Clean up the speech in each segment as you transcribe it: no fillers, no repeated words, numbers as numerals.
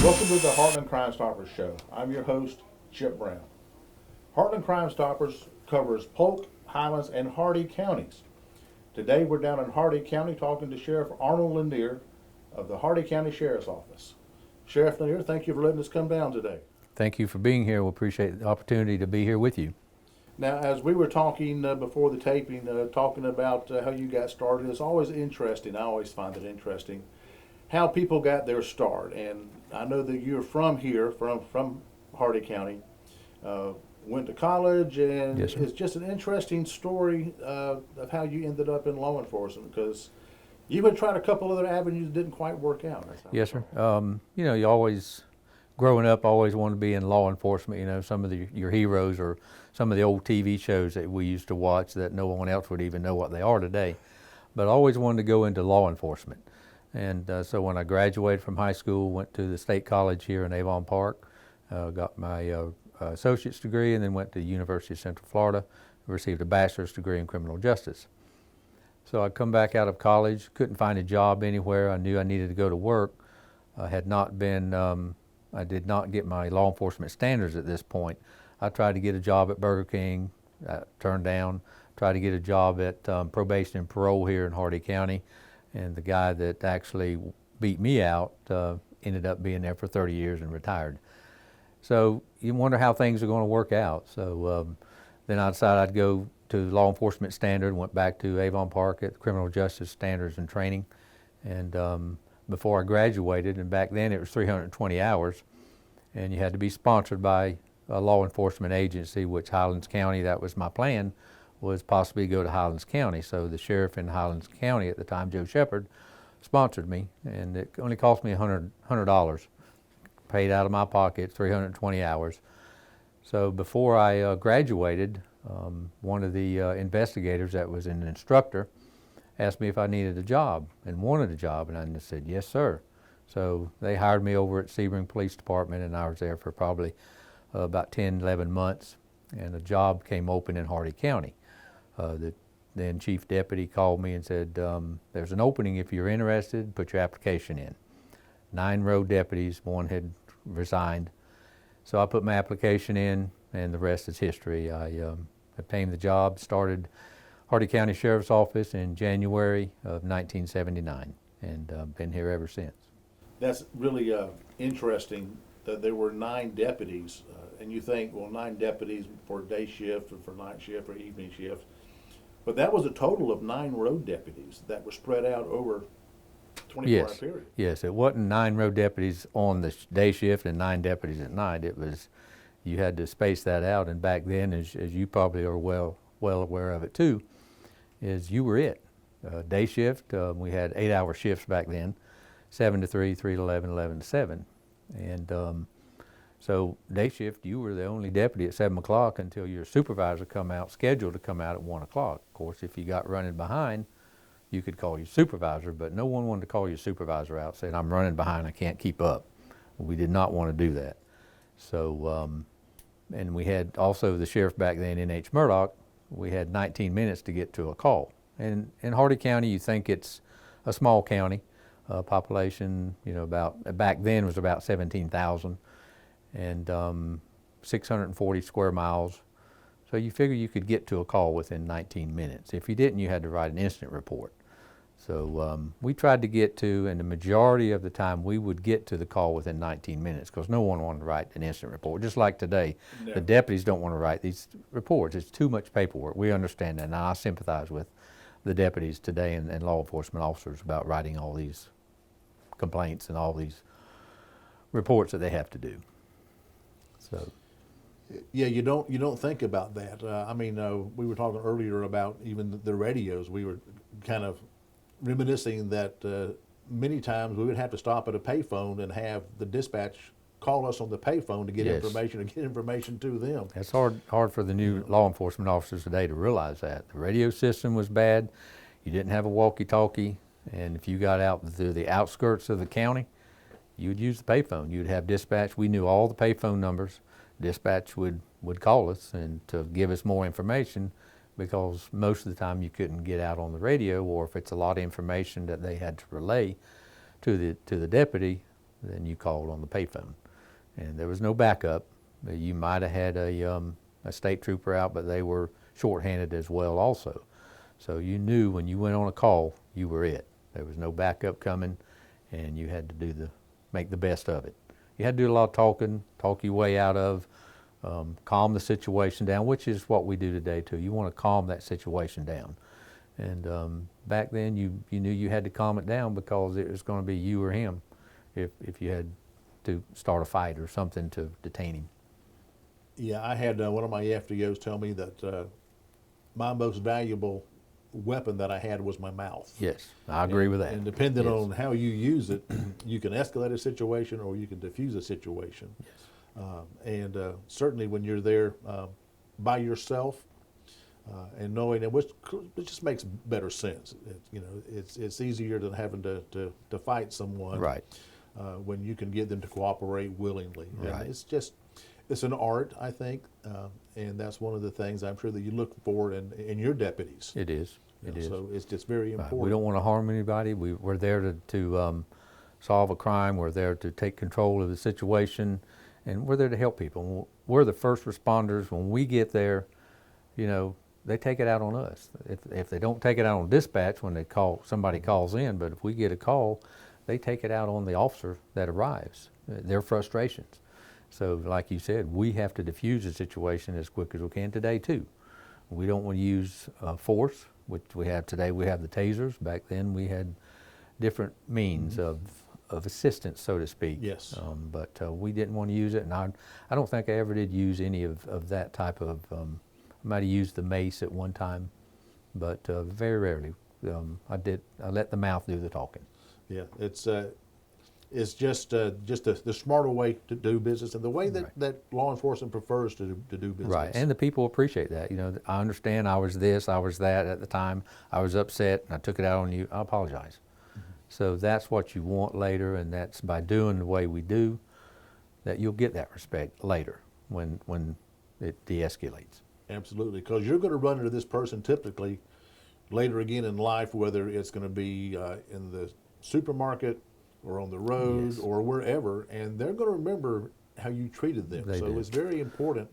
Welcome to the Heartland Crimestoppers show. I'm your host, Chip Brown. Heartland Crimestoppers covers Polk, Highlands, and Hardy counties. Today we're down in Hardy County talking to Sheriff Arnold Lanier of the Hardy County Sheriff's Office. Sheriff Lanier, thank you for letting us come down today. Thank you for being here. We appreciate the opportunity to be here with you. Now, as we were talking before the taping, talking about how you got started, it's always interesting. I always find it interesting how people got their start. And I know that you're from here, from Hardy County, went to college, and Yes, sir. it's just an interesting story of how you ended up in law enforcement, because you had tried a couple other avenues that didn't quite work out. Yes, sir. You always, growing up, always wanted to be in law enforcement. You know, some of your heroes or some of the old TV shows that we used to watch that no one else would even know what they are today. But I always wanted to go into law enforcement. And so when I graduated from high school, went to the state college here in Avon Park, got my associate's degree, and then went to the University of Central Florida, received a bachelor's degree in criminal justice. So I come back out of college, couldn't find a job anywhere. I knew I needed to go to work. I did not get my law enforcement standards at this point. I tried to get a job at Burger King, turned down. Tried to get a job at probation and parole here in Hardy County, and the guy that actually beat me out ended up being there for 30 years and retired. So you wonder how things are going to work out. So then I decided I'd go to law enforcement standard, went back to Avon Park at Criminal Justice Standards and Training. And before I graduated, and back then it was 320 hours, and you had to be sponsored by a law enforcement agency, which Highlands County, that was my plan, was possibly go to Highlands County. So the sheriff in Highlands County at the time, Joe Shepard, sponsored me, and it only cost me $100, paid out of my pocket, 320 hours. So before I graduated, one of the investigators that was an instructor asked me if I needed a job and wanted a job, and I just said, yes, sir. So they hired me over at Sebring Police Department, and I was there for probably about 10, 11 months, and a job came open in Hardy County. The then chief deputy called me and said, there's an opening if you're interested, put your application in. 9 road deputies, one had resigned. So I put my application in, and the rest is history. I obtained the job, started Hardy County Sheriff's Office in January of 1979, and been here ever since. That's really interesting that there were 9 deputies, and you think, well, 9 deputies for day shift or for night shift or evening shift, but that was a total of 9 road deputies that were spread out over 24-hour period. Yes, it wasn't 9 road deputies on the day shift and 9 deputies at night. It was, you had to space that out, and back then, as you probably are well aware of it too, is you were it. Day shift, we had 8-hour shifts back then, 7 to 3, 3 to 11, 11 to 7. And so day shift, you were the only deputy at 7 o'clock until your supervisor come out, scheduled to come out at 1 o'clock. Of course, if you got running behind, you could call your supervisor, but no one wanted to call your supervisor out saying, I'm running behind, I can't keep up. We did not want to do that. So, and we had also the sheriff back then, N.H. Murdoch, we had 19 minutes to get to a call. And in Hardy County, you think it's a small county. Population, back then was about 17,000, and 640 square miles. So you figure you could get to a call within 19 minutes. If you didn't, you had to write an incident report. So we tried to get to, and the majority of the time we would get to the call within 19 minutes because no one wanted to write an incident report. Just like today, No. The deputies don't want to write these reports. It's too much paperwork. We understand that, and I sympathize with the deputies today and law enforcement officers about writing all these complaints and all these reports that they have to do. So, Yeah, you don't think about that. We were talking earlier about even the radios. We were kind of reminiscing that many times we would have to stop at a payphone and have the dispatch call us on the payphone to get Yes. information to them. it's hard for the new law enforcement officers today to realize that. The radio system was bad. You didn't have a walkie-talkie, and if you got out through the outskirts of the county, you would use the payphone. You'd have dispatch. We knew all the payphone numbers. Dispatch would call us and to give us more information, because most of the time you couldn't get out on the radio, or if it's a lot of information that they had to relay to the deputy, then you called on the payphone. And there was no backup. You might have had a state trooper out, but they were shorthanded as well also. So you knew when you went on a call, you were it. There was no backup coming, and you had to make the best of it. You had to do a lot of talking, talk your way out of, calm the situation down, which is what we do today too. You want to calm that situation down. And back then you knew you had to calm it down because it was going to be you or him if you had to start a fight or something to detain him. Yeah, I had one of my FDOs tell me that my most valuable weapon that I had was my mouth. Yes, I agree with that. And depending Yes. on how you use it, you can escalate a situation or you can diffuse a situation. Yes. Certainly when you're there by yourself and knowing it, which it just makes better sense. It's easier than having to fight someone. Right. When you can get them to cooperate willingly. Right. And it's an art, I think, and that's one of the things I'm sure that you look for in your deputies. It is. It is. So it's just very Right. important. We don't want to harm anybody. We're there to solve a crime. We're there to take control of the situation, and we're there to help people. We're the first responders. When we get there, they take it out on us. If they don't take it out on dispatch when somebody calls in, but if we get a call, they take it out on the officer that arrives, their frustrations. So like you said, we have to diffuse the situation as quick as we can today too. We don't want to use force, which we have today. We have the tasers. Back then we had different means of assistance, so to speak. Yes. But we didn't want to use it, and I don't think I ever did use any of that type of, I might have used the mace at one time, but very rarely. I let the mouth do the talking. Yeah, it's just the smarter way to do business and the way that, Right. that law enforcement prefers to do business. Right, and the people appreciate that. I understand I was this, I was that at the time. I was upset, and I took it out on you. I apologize. So that's what you want later, and that's by doing the way we do, that you'll get that respect later when it de-escalates. Absolutely, because you're going to run into this person typically later again in life, whether it's going to be in the supermarket or on the road Yes. or wherever, and they're going to remember how you treated them. They So do. it's very important.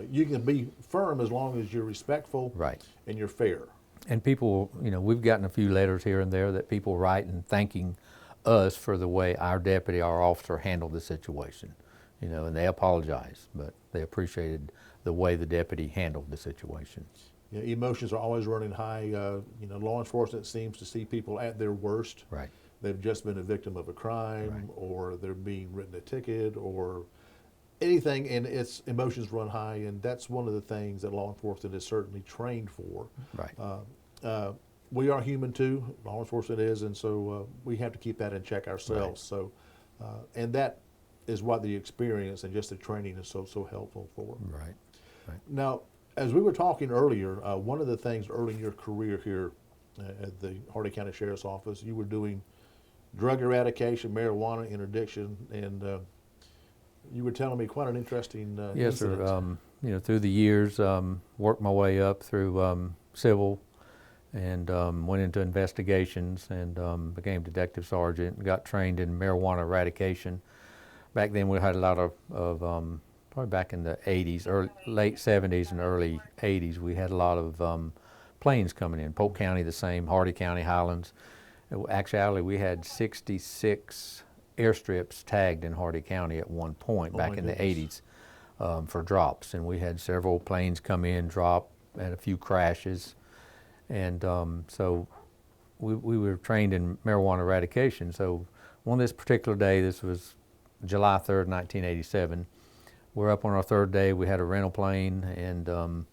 You can be firm as long as you're respectful Right. and you're fair. And people, we've gotten a few letters here and there that people write and thanking us for the way our deputy, our officer handled the situation. And they apologize, but they appreciated the way the deputy handled the situation. Yeah, emotions are always running high. Law enforcement seems to see people at their worst. Right. They've just been a victim of a crime, Right. or they're being written a ticket, or anything, and its emotions run high. And that's one of the things that law enforcement is certainly trained for. Right. We are human too. Law enforcement is, and so we have to keep that in check ourselves. Right. So, and that is what the experience and just the training is so helpful for. Right. Right. Now, as we were talking earlier, one of the things early in your career here at the Hardee County Sheriff's Office, you were doing drug eradication, marijuana interdiction, and you were telling me quite an interesting Yes, incident. sir. Through the years, worked my way up through civil, and went into investigations, and became detective sergeant. Got trained in marijuana eradication. Back then, we had a lot of probably back in the 80s, late 70s and early 80s, we had a lot of planes coming in. Polk County the same, Hardee County, Highlands. Actually, we had 66 airstrips tagged in Hardee County at one point Oh, back my in the goodness. 80s for drops. And we had several planes come in, drop, and a few crashes. And so we were trained in marijuana eradication. So on this particular day, this was July 3rd, 1987, we're up on our third day. We had a rental plane, and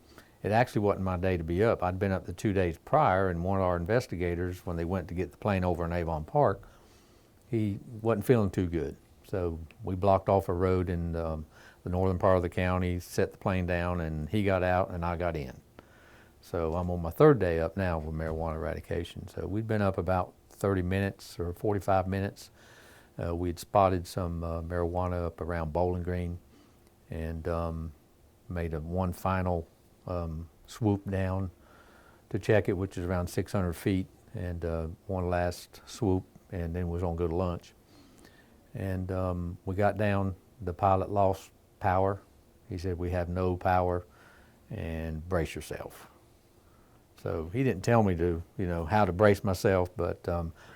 it actually wasn't my day to be up. I'd been up the 2 days prior, and one of our investigators, when they went to get the plane over in Avon Park, he wasn't feeling too good. So we blocked off a road in the northern part of the county, set the plane down, and he got out and I got in. So I'm on my third day up now with marijuana eradication. So we'd been up about 30 minutes or 45 minutes. We'd spotted some marijuana up around Bowling Green, and made one final swoop down to check it, which is around 600 feet, and one last swoop, and then was on to go to lunch. And we got down, the pilot lost power. He said, "We have no power and brace yourself." So he didn't tell me to, how to brace myself, but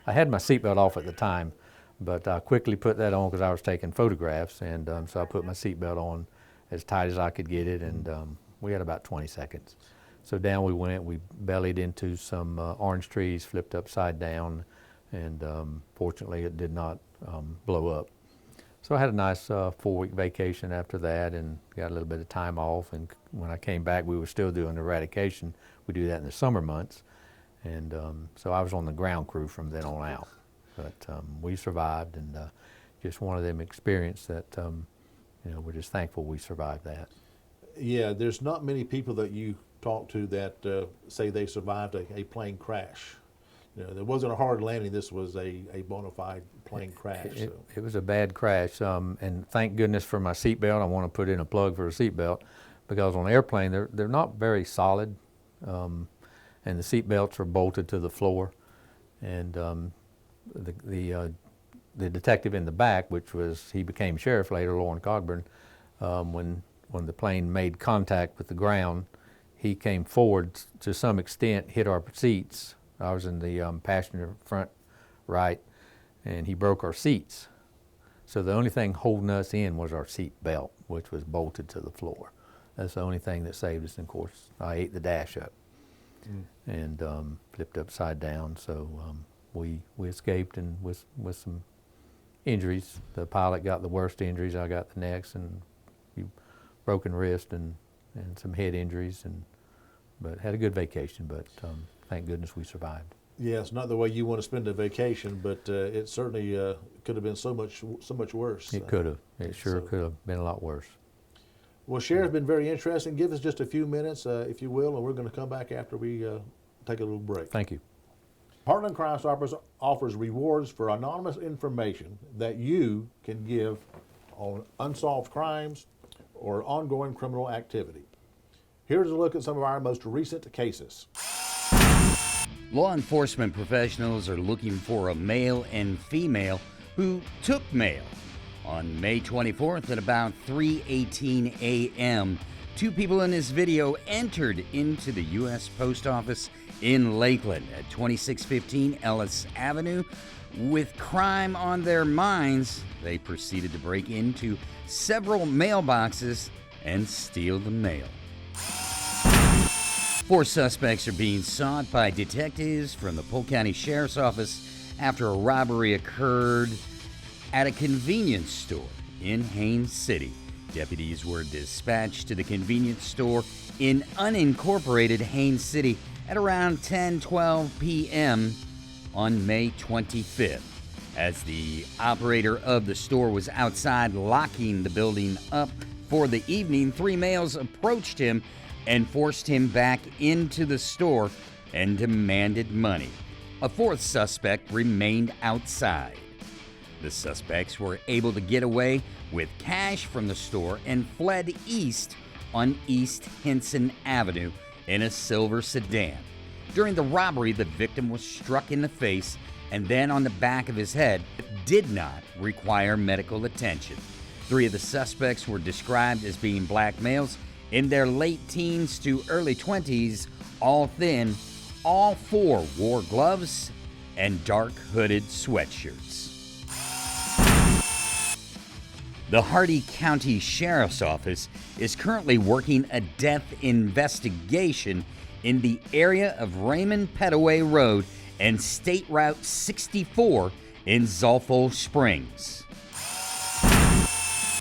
I had my seatbelt off at the time, but I quickly put that on because I was taking photographs, and so I put my seatbelt on as tight as I could get it, and we had about 20 seconds. So down we went, we bellied into some orange trees, flipped upside down, and fortunately it did not blow up. So I had a nice 4-week vacation after that and got a little bit of time off, and when I came back we were still doing eradication. We do that in the summer months, and so I was on the ground crew from then on out. But we survived, and just one of them experiences that we're just thankful we survived that. Yeah, there's not many people that you talk to that say they survived a plane crash. There wasn't a hard landing. This was a bona fide plane crash. It was a bad crash, and thank goodness for my seatbelt. I want to put in a plug for a seatbelt, because on an airplane they're not very solid, and the seatbelts are bolted to the floor. And the detective in the back, he became sheriff later, Lauren Cogburn, when the plane made contact with the ground, he came forward to some extent, hit our seats. I was in the passenger front right, and he broke our seats. So the only thing holding us in was our seat belt, which was bolted to the floor. That's the only thing that saved us. And of course, I ate the dash up and flipped upside down. So we escaped, and with some injuries. The pilot got the worst injuries. I got the next, and broken wrist and some head injuries, but had a good vacation. But thank goodness we survived. Yeah, it's not the way you want to spend a vacation, but it certainly could have been so much worse. It could have. It sure could have been a lot worse. Well, Sheriff, been very interesting. Give us just a few minutes, if you will, and we're going to come back after we take a little break. Thank you. Heartland Crimestoppers offers rewards for anonymous information that you can give on unsolved crimes or ongoing criminal activity. Here's a look at some of our most recent cases. Law enforcement professionals are looking for a male and female who took mail. On May 24th at about 3:18 a.m., 2 people in this video entered into the U.S. Post Office in Lakeland at 2615 Ellis Avenue. With crime on their minds, they proceeded to break into several mailboxes and steal the mail. 4 suspects are being sought by detectives from the Polk County Sheriff's Office after a robbery occurred at a convenience store in Haines City. Deputies were dispatched to the convenience store in unincorporated Haines City at around 10:12 p.m. on May 25th. As the operator of the store was outside locking the building up for the evening, 3 males approached him and forced him back into the store and demanded money. A 4th suspect remained outside. The suspects were able to get away with cash from the store and fled east on East Henson Avenue in a silver sedan. During the robbery, the victim was struck in the face and then on the back of his head, but did not require medical attention. 3 of the suspects were described as being black males in their late teens to early 20s, all thin. All 4 wore gloves and dark hooded sweatshirts. The Hardy County Sheriff's Office is currently working a death investigation in the area of Raymond Petaway Road and State Route 64 in Zolfo Springs.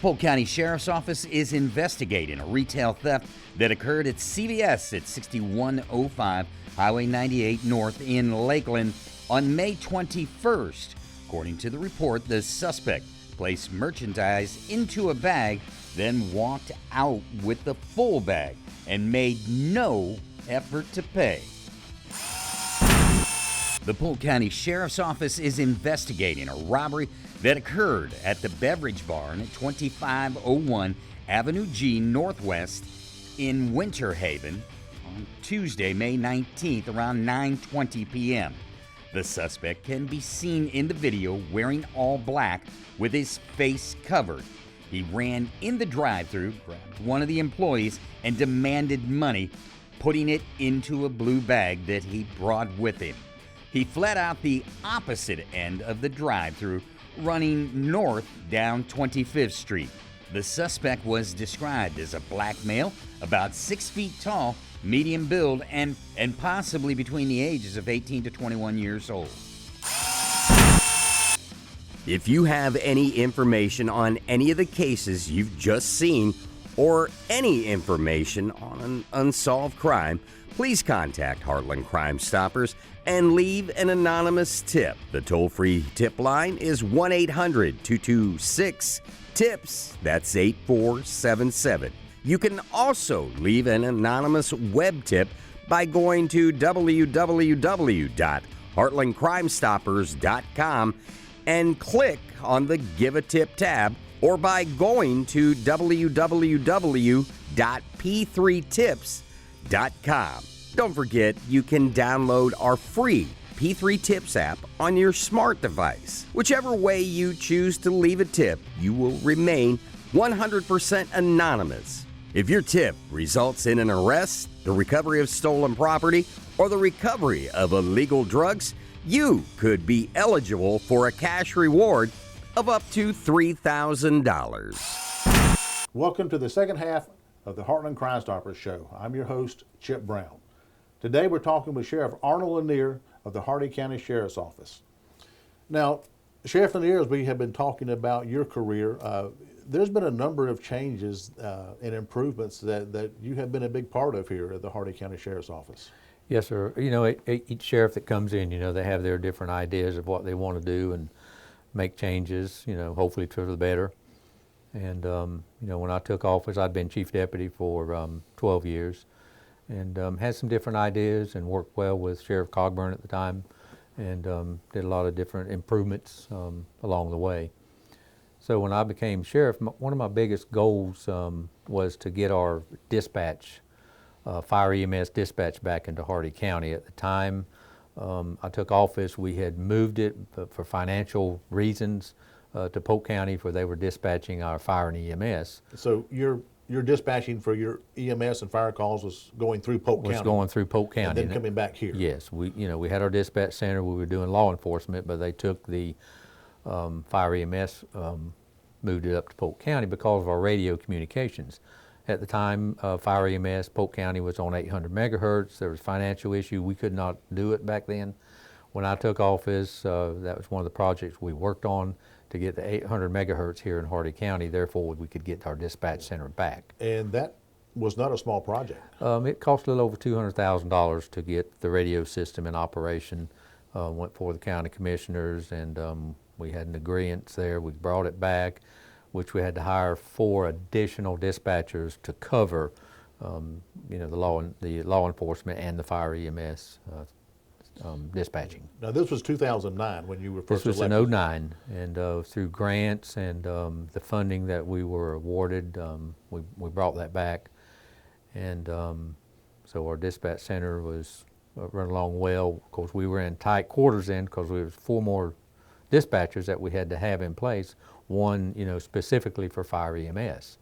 Polk County Sheriff's Office is investigating a retail theft that occurred at CVS at 6105 Highway 98 North in Lakeland on May 21st. According to the report, the suspect placed merchandise into a bag, then walked out with the full bag and made no effort to pay. The Polk County Sheriff's Office is investigating a robbery that occurred at the Beverage Barn at 2501 Avenue G Northwest in Winter Haven on Tuesday, May 19th, around 9:20 p.m. The suspect can be seen in the video wearing all black with his face covered. He ran in the drive-thru, grabbed one of the employees, and demanded money, putting it into a blue bag that he brought with him. He fled out the opposite end of the drive-thru, running north down 25th Street. The suspect was described as a black male, about 6 feet tall, medium build, and possibly between the ages of 18 to 21 years old. If you have any information on any of the cases you've just seen or any information on an unsolved crime, please contact Heartland Crime Stoppers and leave an anonymous tip. The toll-free tip line is 1-800-226-TIPS. That's 8477. You can also leave an anonymous web tip by going to www.heartlandcrimestoppers.com and click on the Give a Tip tab, or by going to www.p3tips.com. Don't forget, you can download our free P3 Tips app on your smart device. Whichever way you choose to leave a tip, you will remain 100% anonymous. If your tip results in an arrest, the recovery of stolen property, or the recovery of illegal drugs, you could be eligible for a cash reward of up to $3,000. Welcome to the second half of the Heartland Crime Stoppers show. I'm your host, Chip Brown. Today we're talking with Sheriff Arnold Lanier of the Hardee County Sheriff's Office. Now, Sheriff Lanier, as we have been talking about your career, there's been a number of changes and improvements that you have been a big part of here at the Hardee County Sheriff's Office. Yes, sir. You know, each sheriff that comes in, you know, they have their different ideas of what they want to do and make changes, you know, hopefully for the better. And, you know, when I took office, I'd been chief deputy for 12 years and had some different ideas and worked well with Sheriff Cogburn at the time and did a lot of different improvements along the way. So when I became sheriff, one of my biggest goals was to get our dispatch, fire EMS dispatch back into Hardee County. At the time I took office, we had moved it for financial reasons to Polk County, where they were dispatching our fire and EMS. So your dispatching for your EMS and fire calls was going through Polk County? Was going through Polk County. And then coming back here? Yes. We had our dispatch center, we were doing law enforcement, but they took the fire EMS, moved it up to Polk County because of our radio communications. At the time, fire EMS, Polk County was on 800 megahertz. There was a financial issue. We could not do it back then. When I took office, that was one of the projects we worked on to get the 800 megahertz here in Hardee County. Therefore, we could get our dispatch center back. And that was not a small project. It cost a little over $200,000 to get the radio system in operation. Went for the county commissioners, and we had an agreement there. We brought it back, which we had to hire 4 additional dispatchers to cover, you know, the law enforcement and the fire EMS dispatching. Now this was 2009 when you were first This was elected. in 09, and through grants and the funding that we were awarded, we brought that back, and so our dispatch center was run along well. Of course, we were in tight quarters then because there was 4 more dispatchers that we had to have in place. One, you know, specifically for fire EMS,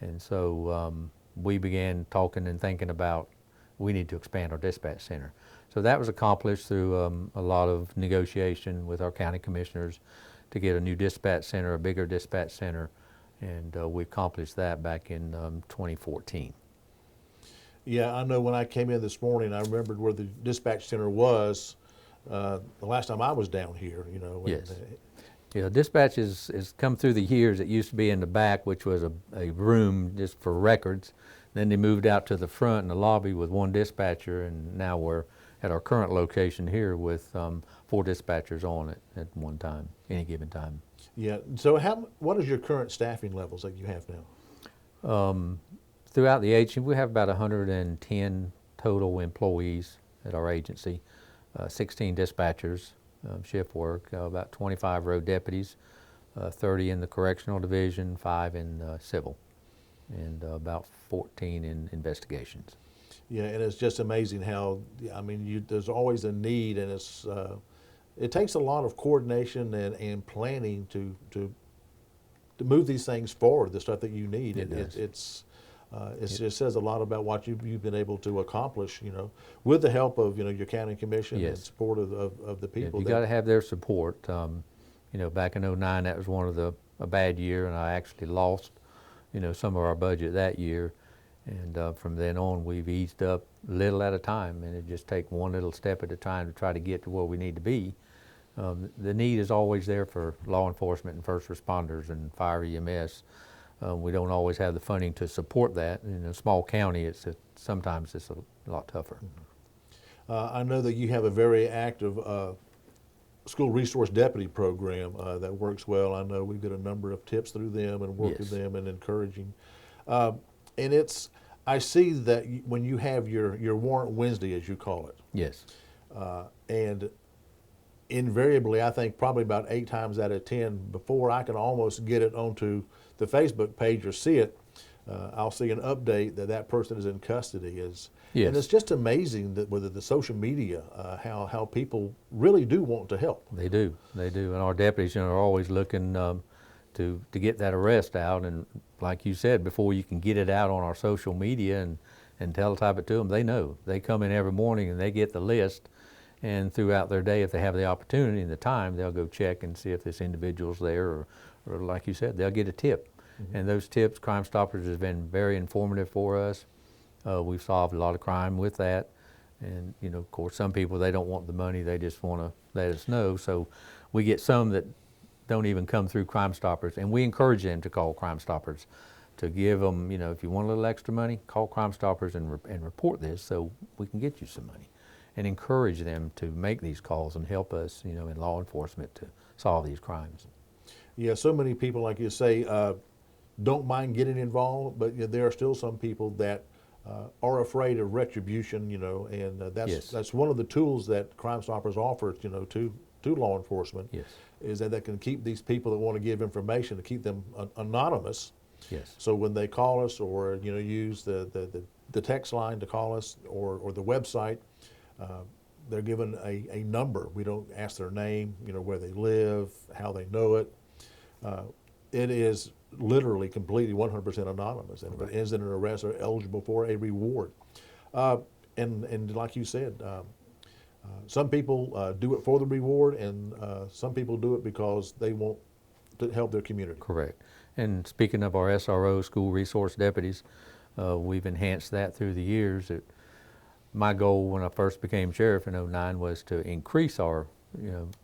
and so we began talking and thinking about we need to expand our dispatch center. So that was accomplished through a lot of negotiation with our county commissioners to get a new dispatch center, a bigger dispatch center, and we accomplished that back in 2014. Yeah, I know when I came in this morning, I remembered where the dispatch center was the last time I was down here, you know. Yes. Yeah, dispatch has come through the years. It used to be in the back, which was a room just for records. Then they moved out to the front in the lobby with 1 dispatcher, and now we're at our current location here with 4 dispatchers on it at one time, any given time. Yeah, so what is your current staffing levels that you have now? Throughout the agency, we have about 110 total employees at our agency, 16 dispatchers, shift work, about 25 road deputies, 30 in the correctional division, 5 in civil, and about 14 in investigations. Yeah, and it's just amazing how, I mean, there's always a need, and it's it takes a lot of coordination and planning to move these things forward, the stuff that you need. It does. It just says a lot about what you've been able to accomplish, with the help of, your county commission and Yes. support of the people. You got to have their support. Back in '09, that was a bad year, and I actually lost, some of our budget that year. And from then on, we've eased up little at a time, and it just take one little step at a time to try to get to where we need to be. The need is always there for law enforcement and first responders and fire EMS. We don't always have the funding to support that. In a small county, sometimes it's a lot tougher. I know that you have a very active school resource deputy program that works well. I know we get a number of tips through them and work with Yes. them and encouraging. And I see that when you have your Warrant Wednesday, as you call it, Yes. and invariably, I think probably about 8 times out of 10, before I can almost get it onto the Facebook page or see it, I'll see an update that person is in custody. Yes. And it's just amazing that with the social media, how people really do want to help. They do, and our deputies are always looking to get that arrest out. And like you said, before you can get it out on our social media and teletype it to them, they know. They come in every morning and they get the list, and throughout their day, if they have the opportunity and the time, they'll go check and see if this individual's there, or like you said, they'll get a tip. Mm-hmm. And those tips, Crimestoppers has been very informative for us. We've solved a lot of crime with that. And, of course, some people, they don't want the money, they just want to let us know. So we get some that don't even come through Crimestoppers, and we encourage them to call Crimestoppers, to give them, if you want a little extra money, call Crimestoppers and report this so we can get you some money, and encourage them to make these calls and help us, in law enforcement to solve these crimes. Yeah, so many people, like you say, don't mind getting involved, but there are still some people that are afraid of retribution, and Yes. that's one of the tools that Crimestoppers offers, to law enforcement. Yes. Is that they can keep these people that want to give information, to keep them anonymous. Yes. So when they call us, or use the text line to call us, or the website, they're given a number. We don't ask their name, where they live, how they know it. It is literally completely 100% anonymous, and if it ends in an arrest, they're eligible for a reward. And like you said, some people do it for the reward, and some people do it because they want to help their community. Correct. And speaking of our SRO, school resource deputies, we've enhanced that through the years. My goal when I first became sheriff in '09 was to increase our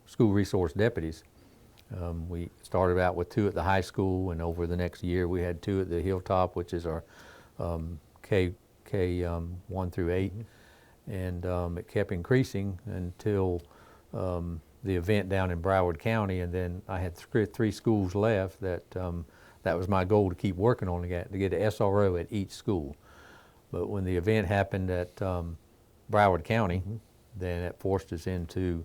school resource deputies. We started out with 2 at the high school, and over the next year we had 2 at the Hilltop, which is our K 1 through 8, and it kept increasing until the event down in Broward County, and then I had 3 schools left that was my goal, to keep working on to get an SRO at each school. But when the event happened at Broward County, then it forced us into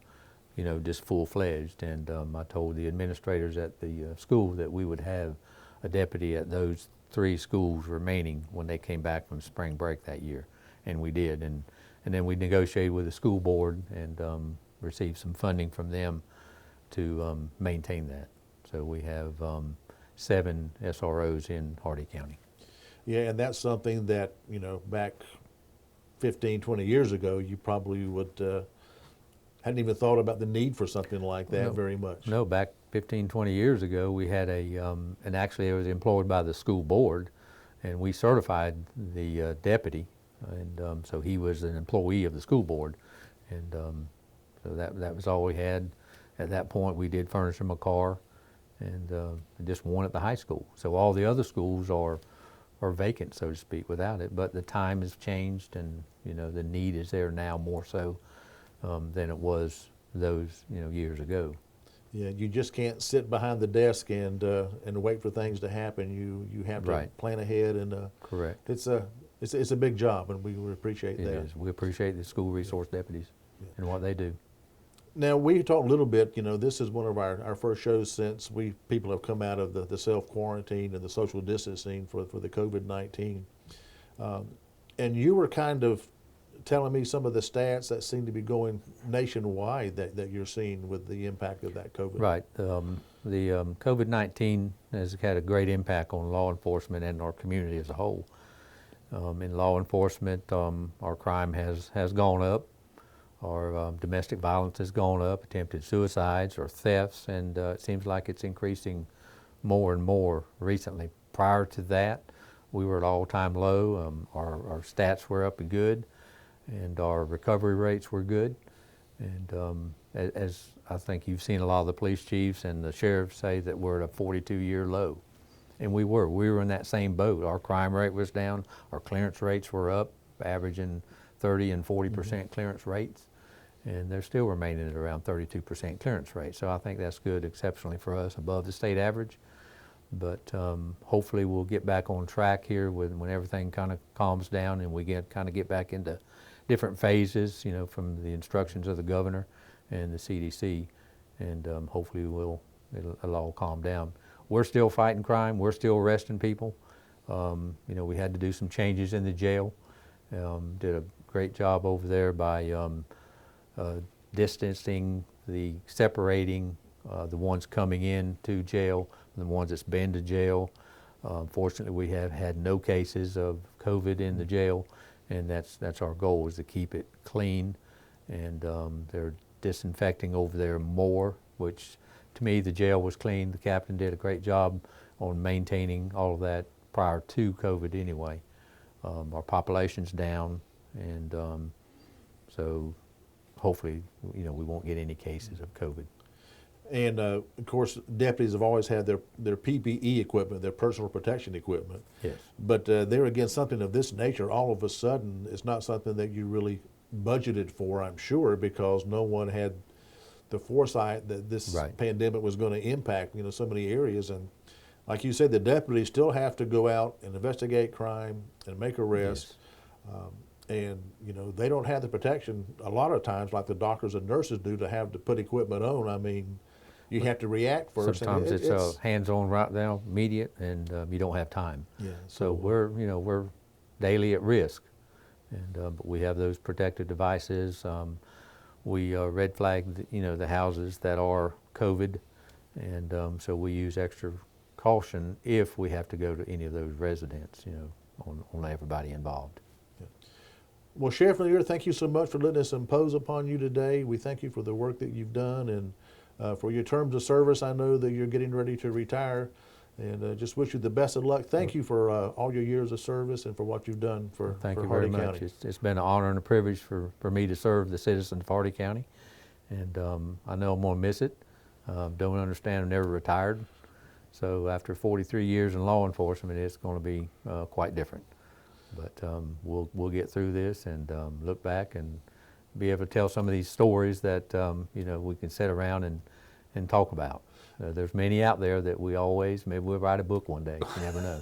just full-fledged, and I told the administrators at the school that we would have a deputy at those 3 schools remaining when they came back from spring break that year, and we did. And then we negotiated with the school board and received some funding from them to maintain that. So we have 7 SROs in Hardy County. Yeah, and that's something that, back 15, 20 years ago, you probably would hadn't even thought about the need for something like that very much. No, back 15, 20 years ago, we had and actually it was employed by the school board, and we certified the deputy, and so he was an employee of the school board, and so that was all we had. At that point, we did furnish him a car, and just 1 at the high school. So all the other schools are vacant, so to speak, without it. But the time has changed, and the need is there now more so than it was those years ago. Yeah, you just can't sit behind the desk and wait for things to happen. You have to plan ahead, and Correct. It's a big job, and we appreciate It that. is. We appreciate the school resource deputies and what they do. Now, we talked a little bit, this is one of our first shows since people have come out of the self-quarantine and the social distancing for the COVID-19. And you were kind of telling me some of the stats that seem to be going nationwide that you're seeing with the impact of that COVID. Right. The COVID-19 has had a great impact on law enforcement and our community as a whole. In law enforcement, our crime has gone up. Our domestic violence has gone up, attempted suicides or thefts, and it seems like it's increasing more and more recently. Prior to that, we were at all-time low. Our stats were up and good, and our recovery rates were good. And as I think you've seen a lot of the police chiefs and the sheriffs say that we're at a 42-year low. And we were in that same boat. Our crime rate was down, our clearance rates were up, averaging 30 and 40% clearance rates. And they're still remaining at around 32% clearance rate. So I think that's good exceptionally for us, above the state average. But hopefully we'll get back on track here when everything kind of calms down and we kind of get back into different phases, you know, from the instructions of the governor and the CDC, and hopefully it'll all calm down. We're still fighting crime. We're still arresting people. You know, we had to do some changes in the jail. Did a great job over there by distancing, separating the ones coming in to jail from the ones that's been to jail. Fortunately, we have had no cases of COVID in the jail, and that's our goal, is to keep it clean. And they're disinfecting over there more, which to me the jail was clean. The captain did a great job on maintaining all of that prior to COVID anyway. Our population's down, and so hopefully, you know, we won't get any cases of COVID. And of course, deputies have always had their PPE equipment, their personal protection equipment. Yes. But there again, something of this nature, all of a sudden, is not something that you really budgeted for, I'm sure, because no one had the foresight that this pandemic was going to impact, you know, so many areas. And like you said, the deputies still have to go out and investigate crime and make arrests. Yes. And, you know, they don't have the protection a lot of times like the doctors and nurses do to have to put equipment on. I mean, you have to react first. Sometimes it's hands-on right now, immediate, and you don't have time. Yeah. So we're daily at risk, and but we have those protective devices. We red flag, the houses that are COVID, and so we use extra caution if we have to go to any of those residents, on everybody involved. Well, Sheriff Lanier, thank you so much for letting us impose upon you today. We thank you for the work that you've done and for your terms of service. I know that you're getting ready to retire, and just wish you the best of luck. Thank you for all your years of service and for what you've done for Thank you Hardy very County. much. It's been an honor and a privilege for me to serve the citizens of Hardy County, and I know I'm going to miss it. Don't understand, I'm never retired. So after 43 years in law enforcement, it's going to be quite different. But we'll get through this and look back and be able to tell some of these stories that we can sit around and talk about. There's many out there that maybe we'll write a book one day. You never know.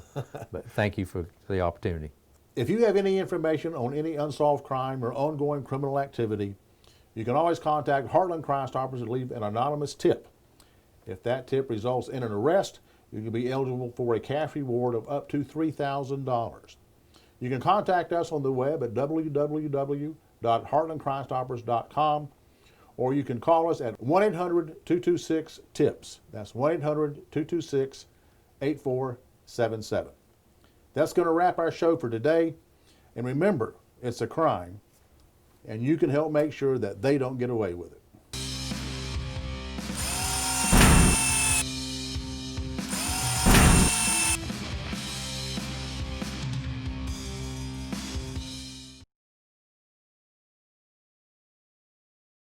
But thank you for the opportunity. If you have any information on any unsolved crime or ongoing criminal activity, you can always contact Heartland Crimestoppers and leave an anonymous tip. If that tip results in an arrest, you can be eligible for a cash reward of up to $3,000. You can contact us on the web at www.heartlandcrimestoppers.com, or you can call us at 1-800-226-TIPS. That's 1-800-226-8477. That's going to wrap our show for today. And remember, it's a crime, and you can help make sure that they don't get away with it.